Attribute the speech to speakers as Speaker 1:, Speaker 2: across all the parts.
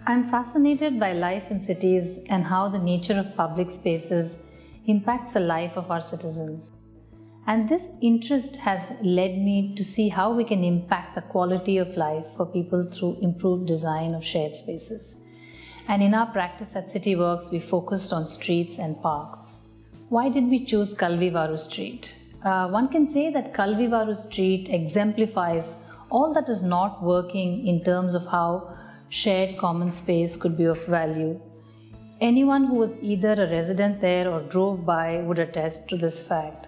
Speaker 1: I'm fascinated by life in cities and how the nature of public spaces impacts the life of our citizens. And this interest has led me to see how we can impact the quality of life for people through improved design of shared spaces. And in our practice at CityWorks, we focused on streets and parks. Why did we choose Kalvivaru Street? One can say that Kalvivaru Street exemplifies all that is not working in terms of how shared common space could be of value. Anyone who was either a resident there or drove by would attest to this fact.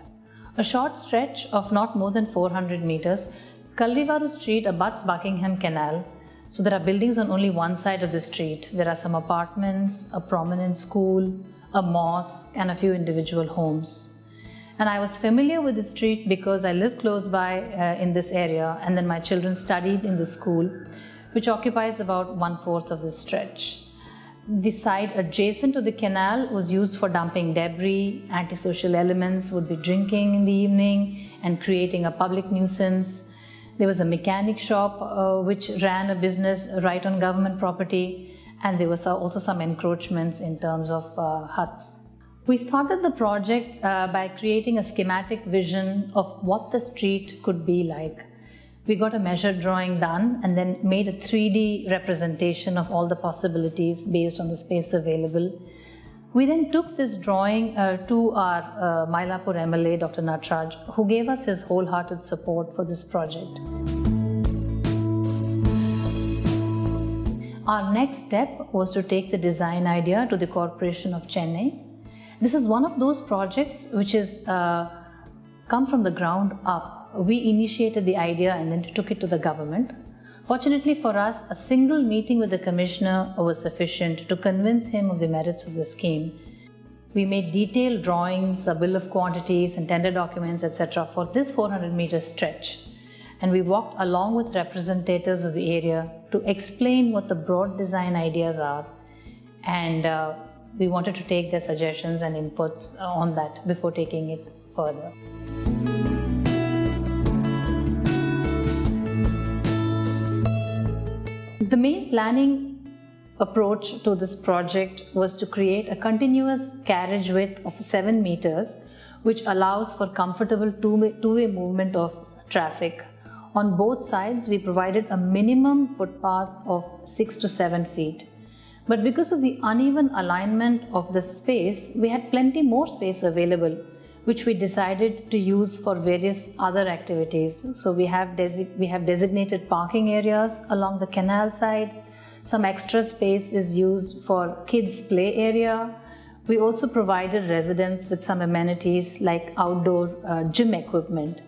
Speaker 1: A short stretch of not more than 400 meters, Kalvivaru Street abuts Buckingham Canal. So there are buildings on only one side of the street. There are some apartments, a prominent school, a mosque, and a few individual homes. And I was familiar with the street because I live close by in this area, and then my children studied in the school, which occupies about 1/4 of this stretch. The side adjacent to the canal was used for dumping debris. Antisocial elements would be drinking in the evening and creating a public nuisance. There was a mechanic shop which ran a business right on government property, and there was also some encroachments in terms of huts. We started the project by creating a schematic vision of what the street could be like. We got a measure drawing done and then made a 3D representation of all the possibilities based on the space available. We then took this drawing to our Mylapore MLA, Dr. Nataraj, who gave us his wholehearted support for this project. Our next step was to take the design idea to the Corporation of Chennai. This is one of those projects which is come from the ground up. We initiated the idea and then took it to the government. Fortunately for us, a single meeting with the commissioner was sufficient to convince him of the merits of the scheme. We made detailed drawings, a bill of quantities and tender documents, etc. for this 400-meter stretch. And we walked along with representatives of the area to explain what the broad design ideas are. And we wanted to take their suggestions and inputs on that before taking it further. The main planning approach to this project was to create a continuous carriage width of 7 meters, which allows for comfortable two-way movement of traffic. On both sides, we provided a minimum footpath of 6 to 7 feet. But because of the uneven alignment of the space, we had plenty more space available, which we decided to use for various other activities. So we have designated parking areas along the canal side. Some extra space is used for kids' play area. We also provided residents with some amenities like outdoor gym equipment.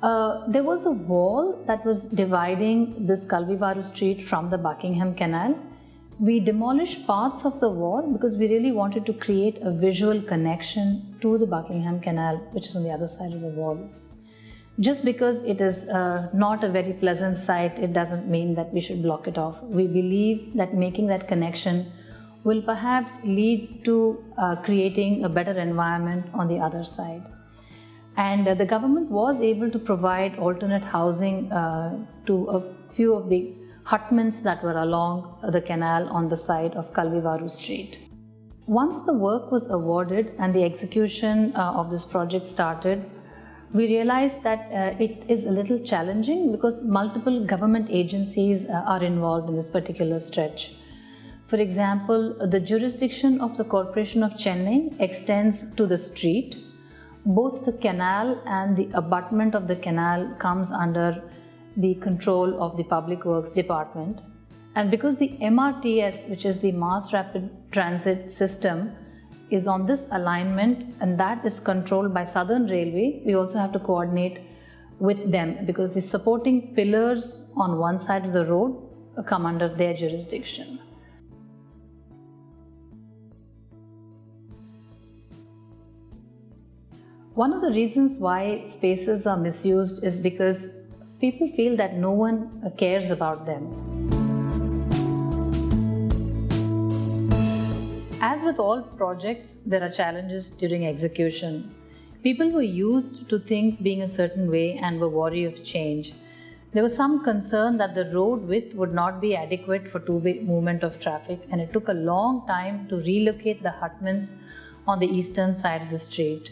Speaker 1: There was a wall that was dividing this Kalvivaru Street from the Buckingham Canal. We demolished parts of the wall because we really wanted to create a visual connection to the Buckingham Canal, which is on the other side of the wall. Just because it is not a very pleasant sight, it doesn't mean that we should block it off. We believe that making that connection will perhaps lead to creating a better environment on the other side. And the government was able to provide alternate housing to a few of the hutments that were along the canal on the side of Kalvivaru Street. Once the work was awarded and the execution of this project started, we realized that it is a little challenging because multiple government agencies are involved in this particular stretch. For example, the jurisdiction of the Corporation of Chennai extends to the street. Both the canal and the abutment of the canal comes under the control of the Public Works Department. And because the MRTS, which is the Mass Rapid Transit System, is on this alignment and that is controlled by Southern Railway, we also have to coordinate with them because the supporting pillars on one side of the road come under their jurisdiction. One of the reasons why spaces are misused is because people feel that no one cares about them. As with all projects, there are challenges during execution. People were used to things being a certain way and were wary of change. There was some concern that the road width would not be adequate for two-way movement of traffic, and it took a long time to relocate the hutments on the eastern side of the street.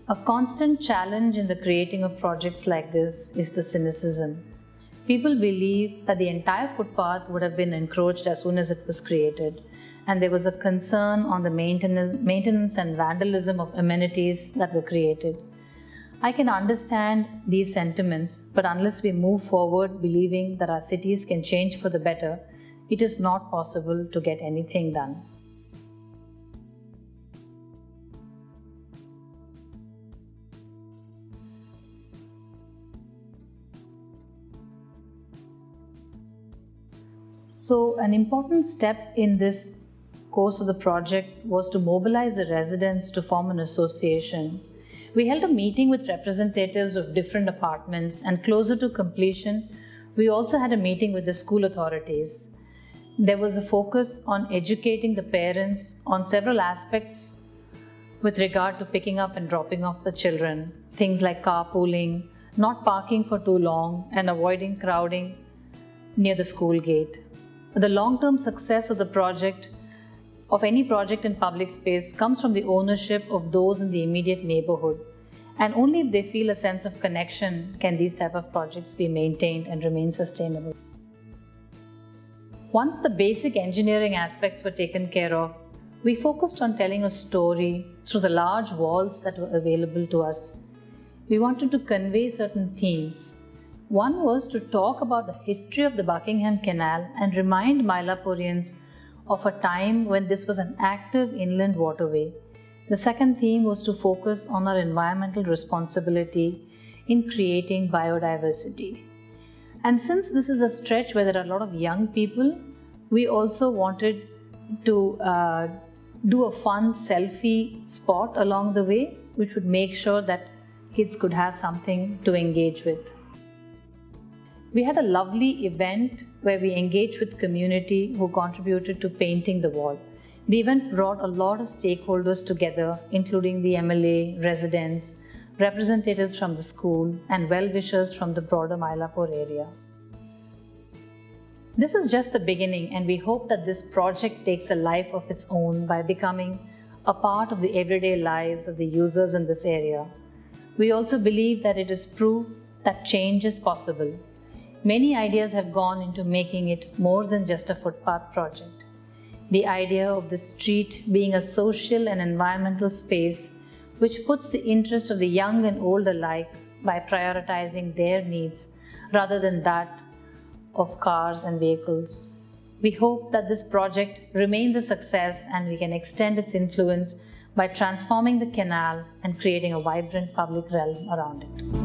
Speaker 1: A constant challenge in the creating of projects like this is the cynicism. People believe that the entire footpath would have been encroached as soon as it was created, and there was a concern on the maintenance and vandalism of amenities that were created. I can understand these sentiments, but unless we move forward believing that our cities can change for the better, it is not possible to get anything done. So, an important step in this course of the project was to mobilize the residents to form an association. We held a meeting with representatives of different apartments, and closer to completion, we also had a meeting with the school authorities. There was a focus on educating the parents on several aspects with regard to picking up and dropping off the children, things like carpooling, not parking for too long, and avoiding crowding near the school gate. The long-term success of the project, of any project in public space, comes from the ownership of those in the immediate neighborhood, and only if they feel a sense of connection can these type of projects be maintained and remain sustainable. Once the basic engineering aspects were taken care of, we focused on telling a story through the large walls that were available to us. We wanted to convey certain themes. One was to talk about the history of the Buckingham Canal and remind Mylapurians of a time when this was an active inland waterway. The second theme was to focus on our environmental responsibility in creating biodiversity. And since this is a stretch where there are a lot of young people, we also wanted to do a fun selfie spot along the way, which would make sure that kids could have something to engage with. We had a lovely event where we engaged with community who contributed to painting the wall. The event brought a lot of stakeholders together, including the MLA, residents, representatives from the school, and well-wishers from the broader Mylapore area. This is just the beginning, and we hope that this project takes a life of its own by becoming a part of the everyday lives of the users in this area. We also believe that it is proof that change is possible. Many ideas have gone into making it more than just a footpath project. The idea of the street being a social and environmental space which puts the interest of the young and old alike by prioritizing their needs rather than that of cars and vehicles. We hope that this project remains a success and we can extend its influence by transforming the canal and creating a vibrant public realm around it.